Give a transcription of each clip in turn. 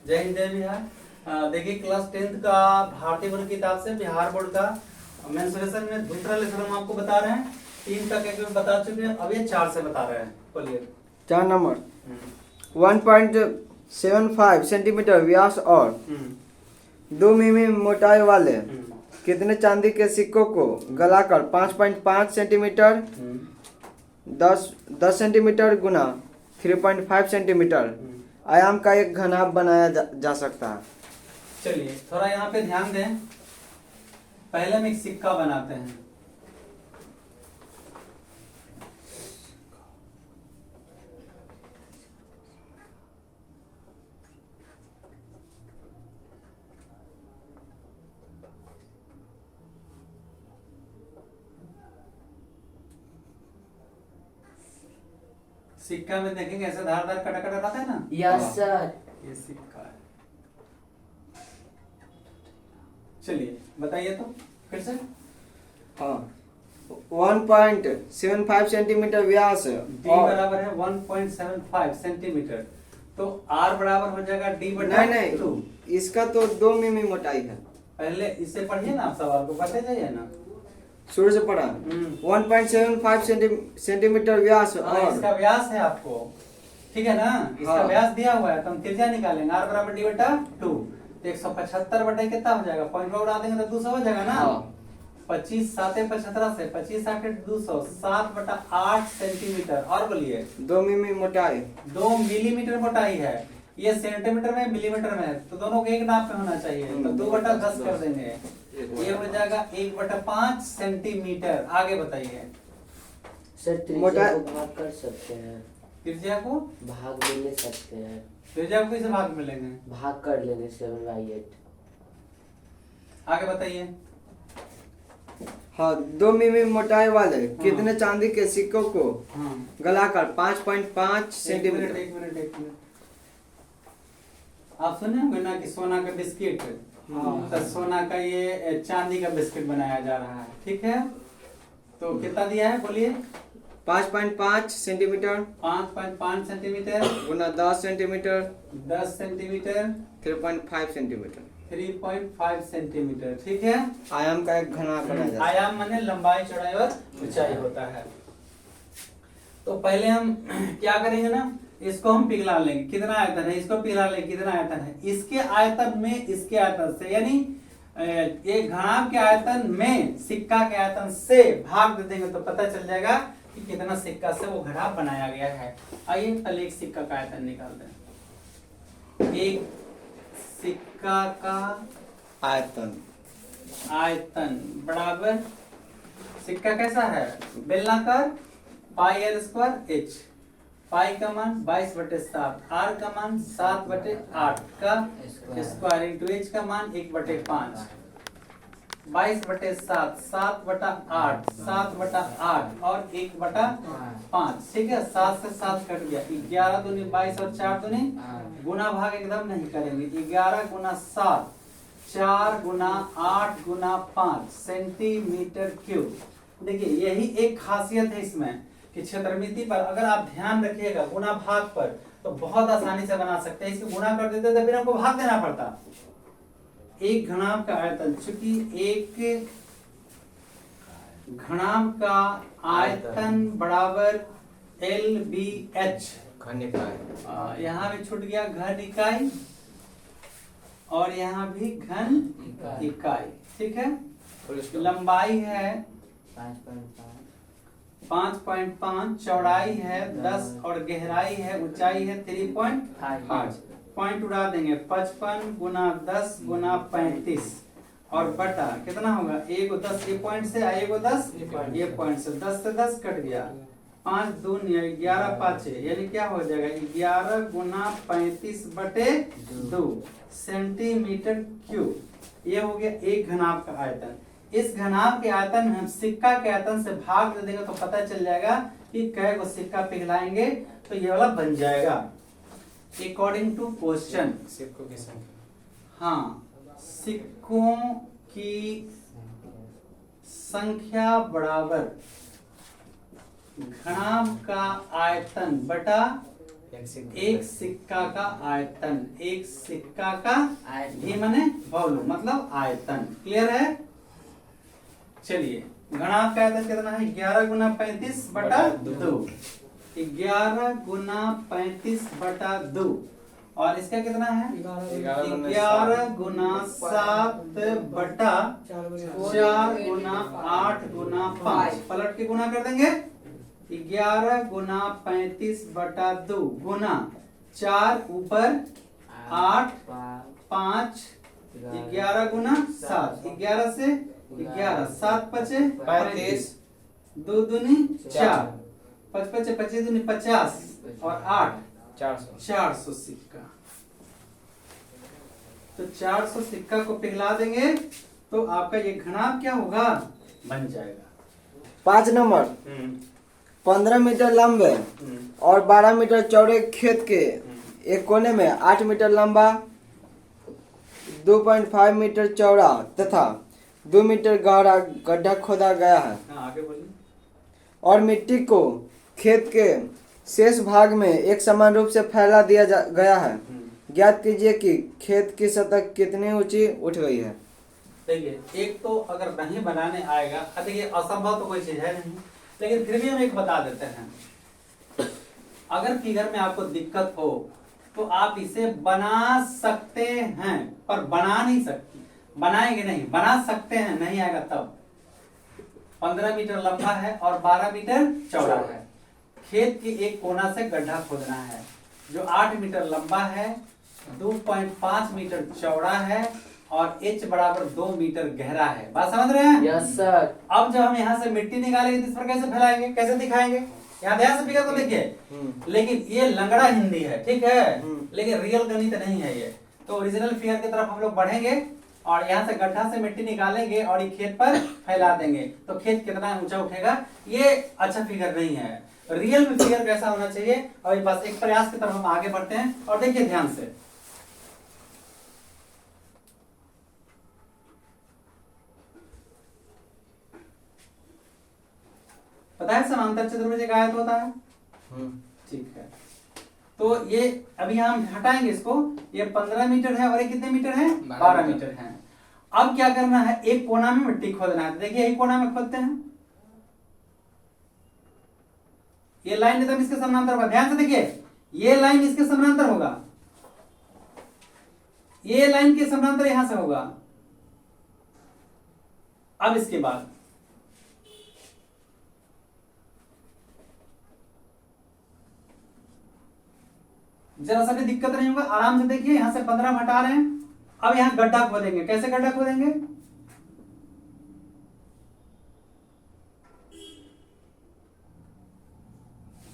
जय हिंद जय बिहार। देखिए क्लास 10th का भारतीय वर्ग किताब से बिहार बोर्ड का मेंसुरेशन में दूसरा लेसन हम आपको बता रहे हैं। 3 तक एक बता चुके हैं, अब ये 4 से बता रहे हैं। बोलिए 4 नंबर 1.75 सेंटीमीटर व्यास और 2 मिमी मोटाई वाले कितने चांदी के सिक्कों को गलाकर 5.5 सेंटीमीटर 10 सेंटीमीटर गुना 3.5 सेंटीमीटर आयाम का एक घनाभ बनाया जा सकता है। चलिए थोड़ा यहाँ पे ध्यान दें। पहले हम एक सिक्का बनाते हैं। सिक्का में देखेंगे ऐसे धारदार कटा कटा रहता है ना। Yes sir. ये सिक्का है। चलिए बताइए तो फिर से। हाँ 1.75 सेंटीमीटर व्यास D बराबर है 1.75 सेंटीमीटर, तो R बराबर हो जाएगा D बटा नहीं 2। इसका तो 2 मिमी मोटाई है। पहले इससे पढ़िए ना, आप सवाल को पढ़ते जाइए ना, शुरू से पढ़ा 1.75 सेंटीमीटर व्यास और इसका व्यास है आपको, ठीक है ना। इसका हाँ। व्यास दिया हुआ है तो हम त्रिज्या निकालेंगे। R बराबर D बटा 2, तो 175 बटा कितना हो जाएगा, पॉइंट पर उड़ा देंगे तो 200 हो जाएगा ना। हाँ। 25 7 75 से 25 8 200 7 बटा 8 सेंटीमीटर। और बोलिए 2 मिमी मोटाई 2 मिलीमीटर मोटाई है। ये सेंटीमीटर में मिलीमीटर में है, तो दोनों को एक नाप पे होना चाहिए, तो 2 बटा 10 कर देंगे। ये हो जाएगा 1 बटा 5 सेंटीमीटर। आगे बताइए। सर त्रिज्या मोटा- को भाग कर सकते हैं, त्रिज्या को भाग में ले सकते हैं, त्रिज्या को किसे भाग मिलेंगे, भाग कर लेंगे 7/8। आगे बताइए। हाँ 2 मिमी मोटाई वाले कितने चांदी के सिक्कों को हाँ गलाकर 5.5 एक सेंटीमीटर मिनट। आप सुने होंगे ना कि सोना का बिस्किट, तो सोना का ये चांदी का बिस्किट बनाया जा रहा है, ठीक है। तो कितना दिया है बोलिए। 5.5 सेंटीमीटर 5.5 सेंटीमीटर गुना 10 सेंटीमीटर 10 सेंटीमीटर 3.5 सेंटीमीटर 3.5 सेंटीमीटर, ठीक है। आयाम का एक घनाभ बनाया जाता है। आयाम माने लंबाई चौड़ाई और ऊंचाई होता है। तो पहले हम क्या करेंगे ना, इसको हम पिघला लेंगे। कितना आयतन है, इसको पिघला लेंगे। कितना आयतन है, इसके आयतन में इसके आयतन से, यानी एक घनाभ के आयतन में सिक्का के आयतन से भाग दे देंगे तो पता चल जाएगा कि कितना सिक्का से वो घनाभ बनाया गया है। आइए पहले एक सिक्का का आयतन निकालते हैं। एक सिक्का का आयतन बराबर, सिक्का कैसा है, बेलनाकार, पाई r स्क्वायर h। पाई का मान 22/7, r का मान 7/8 का स्क्वायर इंटू h का मान 1/5। 22/7 7/8 7/8 और 1/5, ठीक है। 7 से 7 कट गया, 11 दूनी 22 और 4 दूनी गुना भाग एकदम नहीं करेंगे। 11 गुना 7 4 गुना 8 गुना 5 सेंटीमीटर क्यूब। देखिए यही एक खासियत है इसमें कि क्षेत्रमिति पर अगर आप ध्यान रखिएगा गुना भाग पर, तो बहुत आसानी से बना सकते हैं। इसको गुना कर देते तो फिर हमको भाग देना पड़ता। एक घनाभ का आयतन, चूंकि एक घनाभ का आयतन बराबर LBH, यहाँ भी छूट गया घन इकाई और यहाँ भी घन इकाई, ठीक है। लंबाई है 5.5, चौड़ाई है 10 और गहराई है, ऊंचाई है 3.5। पॉइंट उड़ा देंगे, 55 गुना 10 गुना 35 और बटा कितना होगा, 1 को 10 ये पॉइंट से, 1 को 10 ये पॉइंट से, 10 से 10 कट गया, 5 दूनी 11 5, यानी क्या हो जाएगा 11 गुना 35/2 सेंटीमीटर क्यूब। ये हो गया एक घनाभ का आयतन। इस घनाभ के आयतन में हम सिक्का के आयतन से भाग दे देंगे तो पता चल जाएगा कि कै को सिक्का पिघलाएंगे तो ये वाला बन जाएगा। अकॉर्डिंग टू क्वेश्चन, सिक्कों की संख्या, हाँ सिक्कों की संख्या बराबर घनाभ का आयतन बटा एक सिक्का का आयतन, एक सिक्का का आयतन। भी माने वॉल्यूम मतलब आयतन। क्लियर है? चलिए घनाभ का आयतन कितना है? 11 गुना 35 बटा 2। 11 गुना 35 बटा 2। और इसका कितना है? 11 गुना 7 बटा 4 गुना 8 गुना 5। पलट के गुना कर देंगे। 11 गुना 35 बटा 2 गुना 4 ऊपर 8 5 11 गुना 7। 11 से 11 7 पचे 35 2 दूनी 4 5 पचे 25 दूनी 50 और 8 400 सिक्का। तो 400 सिक्का को पिघला देंगे तो आपका ये घनाभ क्या होगा? बन जाएगा। 5 नंबर 15 मीटर लंबे और 12 मीटर चौड़े खेत के एक कोने में 8 मीटर लंबा, 2.5 मीटर चौड़ा तथा 2 मीटर गहरा गड्ढा खोदा गया है। आगे बोलिए। और मिट्टी को खेत के शेष भाग में एक समान रूप से फैला दिया गया है। ज्ञात कीजिए कि खेत की सतह कितनी ऊंची उठ गई है। देखिए, एक तो अगर नहीं बनाने आएगा, देखिए असंभव तो कोई चीज है नहीं, लेकिन फिर भी हम एक बता देते हैं। अगर फिगर में आपको दिक्कत हो तो आप इसे बना सकते हैं, पर बना नहीं सकते। बनाएंगे नहीं, बना सकते हैं, नहीं आएगा तब। 15 मीटर लंबा है और 12 मीटर चौड़ा है। खेत के एक कोना से गड्ढा खोदना है जो 8 मीटर लंबा है, 2.5 मीटर चौड़ा है और h बराबर 2 मीटर गहरा है। बात समझ रहे हैं? Yes sir. अब जब हम यहाँ से मिट्टी निकालेंगे तो इस पर कैसे फैलाएंगे, कैसे दिखाएंगे? यहाँ ध्यान से फिगर को देखिए। लेकिन ये लंगड़ा हिंदी है, ठीक है, लेकिन रियल गणित नहीं है ये। तो ओरिजिनल फिगर की तरफ हम लोग बढ़ेंगे और यहाँ से गड्ढा से मिट्टी निकालेंगे और ये खेत पर फैला देंगे तो खेत कितना ऊंचा उठेगा। ये अच्छा फिगर नहीं है। रियल में फिगर कैसा होना चाहिए? और बस एक प्रयास की तरफ हम आगे बढ़ते हैं और देखिए ध्यान से। पता है समांतर चतुर्भुज एक आयत होता है? ठीक है। तो ये अभी हम हटाएंगे इसको। ये 15 मीटर है और ये कितने मीटर है? 12 मीटर है। अब क्या करना है? एक कोना में मिट्टी खोदना है। देखिए एक कोना में खोदते हैं। ये लाइन एकदम इसके समानांतर होगा। ध्यान से देखिए, ये लाइन इसके समानांतर होगा, ये लाइन के समानांतर यहां से होगा। अब इसके बाद जरा सा भी दिक्कत नहीं होगा, आराम से देखिए। यहां से 15 हटा रहे हैं। अब यहां गड्ढा खोदेंगे। कैसे गड्ढा खोदेंगे?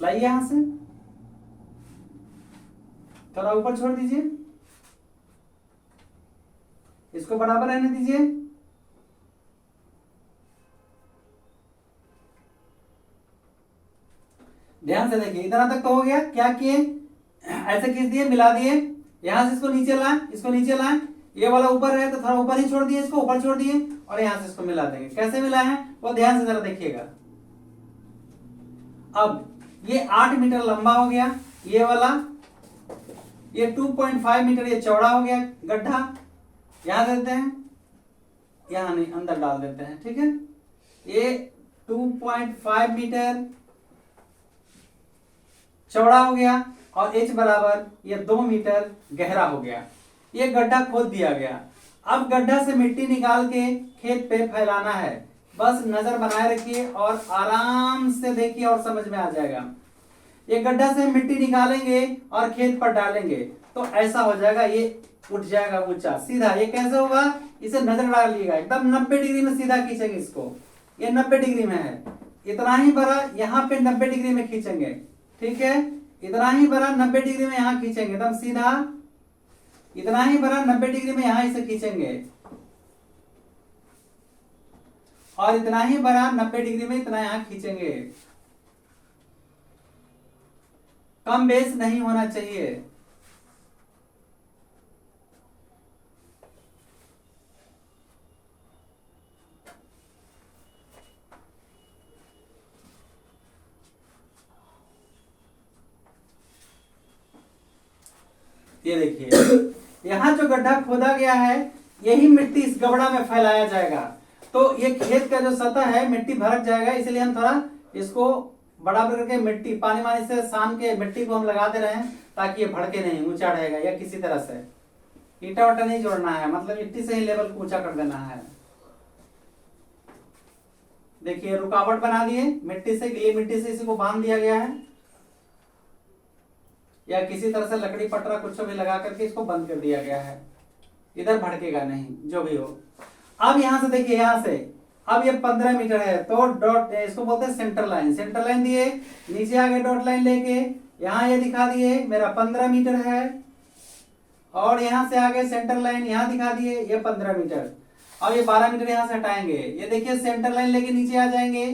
लाइए यहां से, थोड़ा ऊपर छोड़ दीजिए, इसको बराबर रहने दीजिए। ध्यान से देखिए, इतना तक तो हो गया। क्या किए? ऐसे खींच दिए, मिला दिए। यहां से इसको नीचे लाए, इसको नीचे लाए। ये वाला ऊपर है तो थोड़ा ऊपर ही छोड़ दिए, इसको ऊपर छोड़ दिए और यहां से इसको मिला देंगे। कैसे मिला है वो ध्यान से जरा देखिएगा। अब ये 8 मीटर लंबा हो गया ये वाला, ये 2.5 मीटर ये चौड़ा हो गया गड्ढा। यहां देते हैं, यहां नहीं, अंदर डाल देते हैं, ठीक है। ये 2.5 मीटर चौड़ा हो गया और h बराबर ये 2 मीटर गहरा हो गया। ये गड्ढा खोद दिया गया। अब गड्ढा से मिट्टी निकाल के खेत पे फैलाना है। बस नजर बनाए रखिए और आराम से देखिए और समझ में आ जाएगा। ये गड्ढा से मिट्टी निकालेंगे और खेत पर डालेंगे तो ऐसा हो जाएगा, ये उठ जाएगा ऊंचा सीधा। ये कैसे होगा? इसे नजर डालिएगा, एकदम 90 डिग्री में सीधा खींचेंगे इसको। ये 90 डिग्री में है, इतना ही बड़ा यहाँ पे 90 डिग्री में खींचेंगे, ठीक है। इतना ही बड़ा 90 डिग्री में यहाँ खींचेंगे एकदम सीधा। इतना ही बड़ा 90 डिग्री में यहाँ इसे खींचेंगे और इतना ही बड़ा 90 डिग्री में इतना यहाँ खींचेंगे। कम बेस नहीं होना चाहिए। ये देखिए यहाँ जो गड्ढा खोदा गया है यही मिट्टी इस गबड़ा में फैलाया जाएगा। तो ये खेत का जो सतह है मिट्टी भरक जाएगा, इसलिए हम थोड़ा इसको बराबर करके मिट्टी पानी वानी से सान के मिट्टी को हम लगा दे रहे हैं ताकि ये भड़के नहीं, ऊंचा रहेगा। या किसी तरह से ईटा वाटा नहीं जोड़ना है, मतलब मिट्टी से ही लेवल को ऊंचा कर देना है। देखिए रुकावट बना दिए मिट्टी से, गीली मिट्टी से इसी को बांध दिया गया है, या किसी तरह से लकड़ी पटरा कुछ भी लगा करके इसको बंद कर दिया गया है, इधर भड़केगा नहीं जो भी हो। अब यहां से देखिए, यहां से अब ये 15 मीटर है तो डॉट, इसको बोलते हैं सेंटर लाइन। सेंटर लाइन दिए, नीचे आगे डॉट लाइन लेके यहां ये दिखा दिए मेरा 15 मीटर है, और यहां से आगे सेंटर लाइन यहां दिखा दिए ये 15 मीटर। अब ये 12 मीटर यहां से हटाएंगे, ये देखिए सेंटर लाइन लेके नीचे आ जाएंगे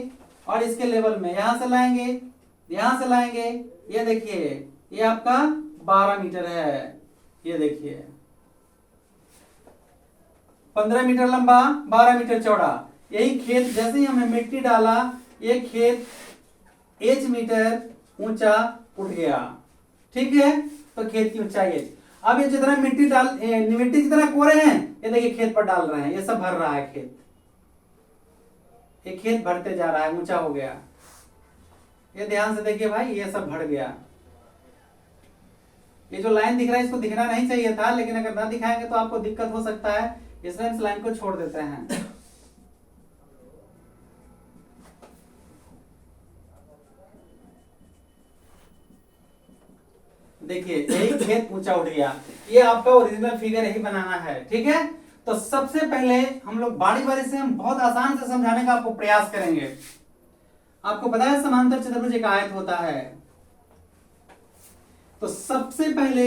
और इसके लेवल में यहां से लाएंगे, यहां से लाएंगे, ये देखिए ये आपका 12 मीटर है। ये देखिए 15 मीटर लंबा 12 मीटर चौड़ा। यही खेत जैसे ही हमने मिट्टी डाला ये खेत h मीटर ऊंचा उठ गया, ठीक है। तो खेत की ऊंचाई है। अब ये जितना मिट्टी जितना कोरे हैं ये देखिए खेत पर डाल रहे हैं, ये सब भर रहा है खेत, ये खेत भरते जा रहा है, ऊंचा हो गया। ये ध्यान से देखिए भाई, ये सब भर गया। ये जो लाइन दिख रहा है इसको दिखना नहीं चाहिए था, लेकिन अगर ना दिखाएंगे तो आपको दिक्कत हो सकता है, इसलिए इस लाइन को छोड़ देते हैं। देखिए यही खेत ऊंचा उठ गया। ये आपका ओरिजिनल फिगर यही बनाना है, ठीक है। तो सबसे पहले हम लोग बारी बारी से हम बहुत आसान से समझाने का आपको प्रयास करेंगे। आपको पता है समांतर चतुर्भुज एक आयत होता है। तो सबसे पहले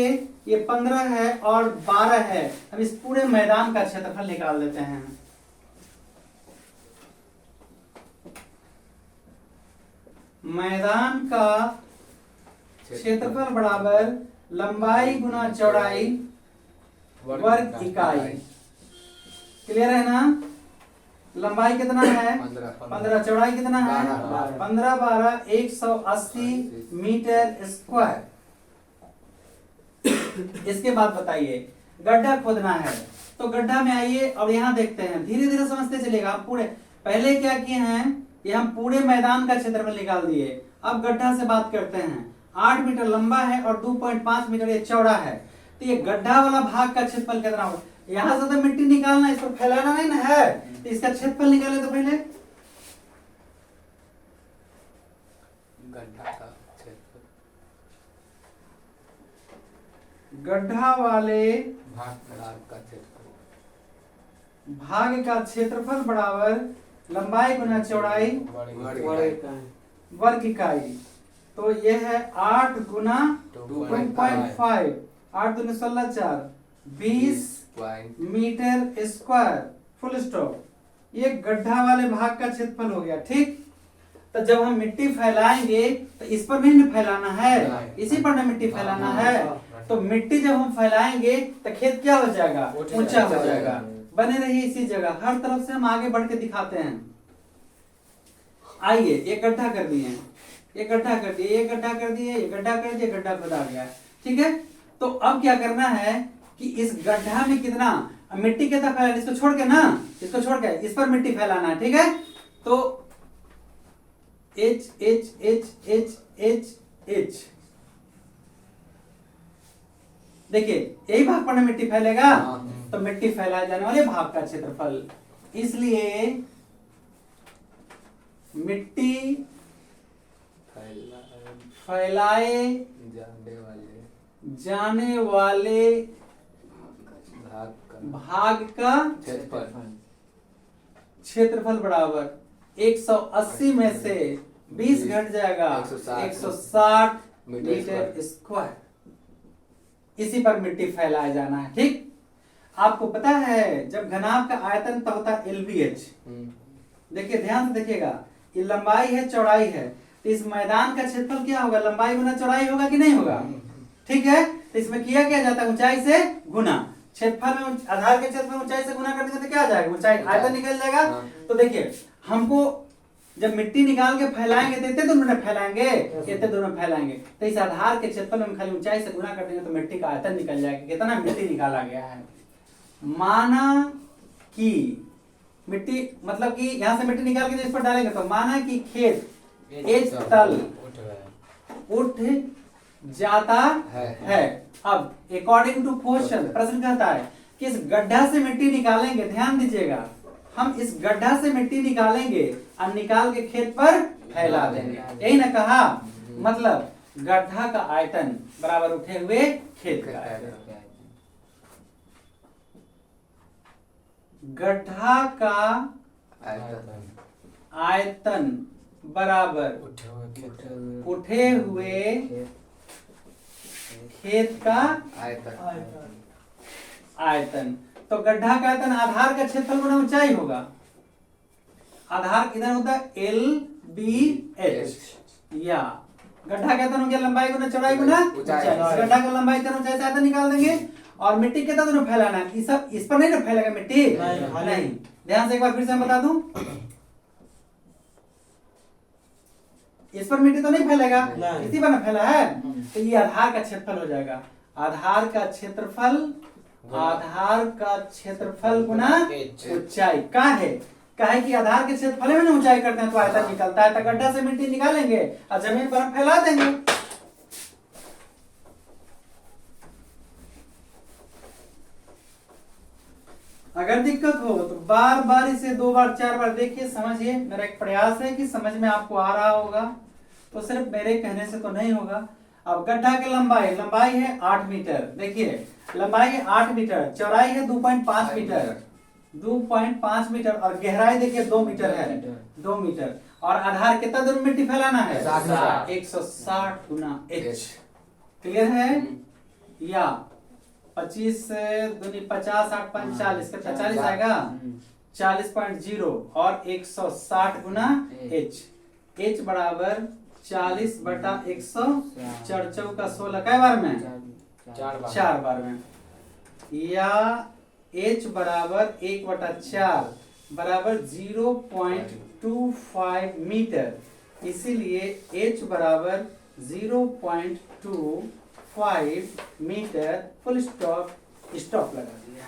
ये 15 है और 12 है, हम इस पूरे मैदान का क्षेत्रफल निकाल देते हैं। मैदान का क्षेत्रफल बराबर लंबाई गुना चौड़ाई वर्ग इकाई। क्लियर है ना। लंबाई कितना है 15, चौड़ाई कितना है 15 12 180 मीटर स्क्वायर। इसके बाद बताइए गड्ढा खोदना है, तो गड्ढा में आइए और यहाँ देखते हैं, धीरे धीरे समझते चलेगा। हम पूरे पहले क्या किए हैं, ये हम पूरे मैदान का क्षेत्रफल निकाल दिए। अब गड्ढा से बात करते हैं। 8 मीटर लंबा है और 2.5 मीटर ये चौड़ा है, तो ये गड्ढा वाला भाग का क्षेत्रफल कितना होगा। यहां से तो मिट्टी निकालना, इसको फैलाना नहीं ना है, तो इसका क्षेत्रफल निकाले तो पहले गड्ढा का क्षेत्रफल, गड्ढा वाले भाग का क्षेत्रफल बराबर लंबाई गुना चौड़ाई वर्ग इकाई। तो ये है 8 गुना 2.5, 8 दूनी 16 4 20 मीटर स्क्वायर, फुल स्टॉप। ये गड्ढा वाले भाग का क्षेत्रफल हो गया, ठीक। तो जब हम मिट्टी फैलाएंगे तो इस पर भी फैलाना है, इसी पर ना मिट्टी फैलाना है। तो मिट्टी जब हम फैलाएंगे तो खेत क्या हो जाएगा, ऊंचा हो जाएगा। बने रहिए इसी जगह, हर तरफ से हम आगे बढ़ के दिखाते हैं। आइए ये गड्ढा कर दिए, ये गड्ढा कर दिए, ये गड्ढा कर दिए, ये गड्ढा कर दिए, गड्ढा खुदा गया, ठीक है। तो अब क्या करना है कि इस गड्ढा में कितना मिट्टी कितना फैलाना, इसको छोड़ के ना, इसको छोड़ के इस पर मिट्टी फैलाना है, ठीक है। तो H H H H H H, देखिए यही भाग पर मिट्टी फैलेगा, तो मिट्टी फैलाए जाने वाले भाग का क्षेत्रफल। इसलिए मिट्टी फैलाए जाने वाले भाग का क्षेत्रफल बराबर 180 में से 20 घट जाएगा 160 मीटर स्क्वायर। इसी पर मिट्टी फैलाया जाना है, ठीक। आपको पता है जब घनाभ का आयतन तब होता है LBH। देखिए ध्यान से देखिएगा, ये लंबाई है चौड़ाई है, तो इस मैदान का क्षेत्रफल क्या होगा, लंबाई गुना चौड़ाई होगा कि नहीं होगा, ठीक है। तो इसमें किया क्या जाता है, ऊंचाई से गुना। क्षेत्रफल में आधार के क्षेत्रफल ऊंचाई से गुना करने से क्या आ जाएगा, ऊंचाई आयतन निकल जाएगा। तो देखिए हमको जब मिट्टी निकाल के फैलाएंगे तो इतने दूर में फैलाएंगे, इतने दूर में फैलाएंगे। तो इस आधार के क्षेत्रफल में खाली ऊंचाई से गुणा कर देंगे तो मिट्टी का आयतन निकल जाएगा, कितना मिट्टी निकाला गया है। माना कि मिट्टी मतलब कि यहाँ से मिट्टी निकाल के इस पर डालेंगे तो माना कि खेत एच तल उठ जाता है। अब अकॉर्डिंग टू क्वेश्चन प्रश्न कहता है कि इस गड्ढा से मिट्टी निकालेंगे, ध्यान दीजिएगा, हम इस गड्ढा से मिट्टी निकालेंगे और निकाल के खेत पर फैला देंगे, यही ना कहा। मतलब गड्ढा का आयतन बराबर उठे हुए खेत का आयतन। गड्ढा का आयतन बराबर उठे हुए खेत का आयतन। तो गड्ढा का आयतन आधार का क्षेत्रफल गुना ऊंचाई होगा। आधार इधर होता है LBH, या गड्ढा का आयतन हो गया लंबाई गुना चौड़ाई गुना ऊंचाई। गड्ढा का लंबाई इतना ऊंचाई से आयतन निकाल देंगे। और मिट्टी कितना दूर फैलाना है, ये सब इस पर नहीं ना फैलेगा मिट्टी, नहीं। ध्यान से एक बार फिर से मैं बता दूं, इस पर मिट्टी तो नहीं फैलेगा, इसी पर ना फैला है। तो ये आधार का क्षेत्रफल हो जाएगा। आधार का क्षेत्रफल गुना ऊंचाई का है कि आधार के क्षेत्रफल में ना ऊंचाई करते हैं तो आयतन निकलता है। तो गड्ढा से मिट्टी निकालेंगे और जमीन पर हम फैला देंगे। अगर दिक्कत हो तो बार बार इसे 2 बार 4 बार देखिए, समझिए। मेरा एक प्रयास है कि समझ में आपको आ रहा होगा, तो सिर्फ मेरे कहने से तो नहीं होगा। अब गड्ढा की लंबाई है 8 मीटर, देखिए लंबाई है 8 मीटर, चौड़ाई है 2.5 मीटर, 2.5 मीटर, और गहराई देखिए 2 मीटर है, 2 मीटर। और आधार कितना दूर मिट्टी फैलाना है, 160 गुना H। क्लियर है? या 25 दूनी 50, 8 5 40, कितना 40 आएगा, 40.0 और 160 गुना H बराबर 40/100, 4 चौका 16, कै बार में, 4 बार में। या H बराबर 1/4 बराबर 0.25 मीटर, इसीलिए H बराबर 0.25 मीटर। फुल स्टॉप लगा दिया।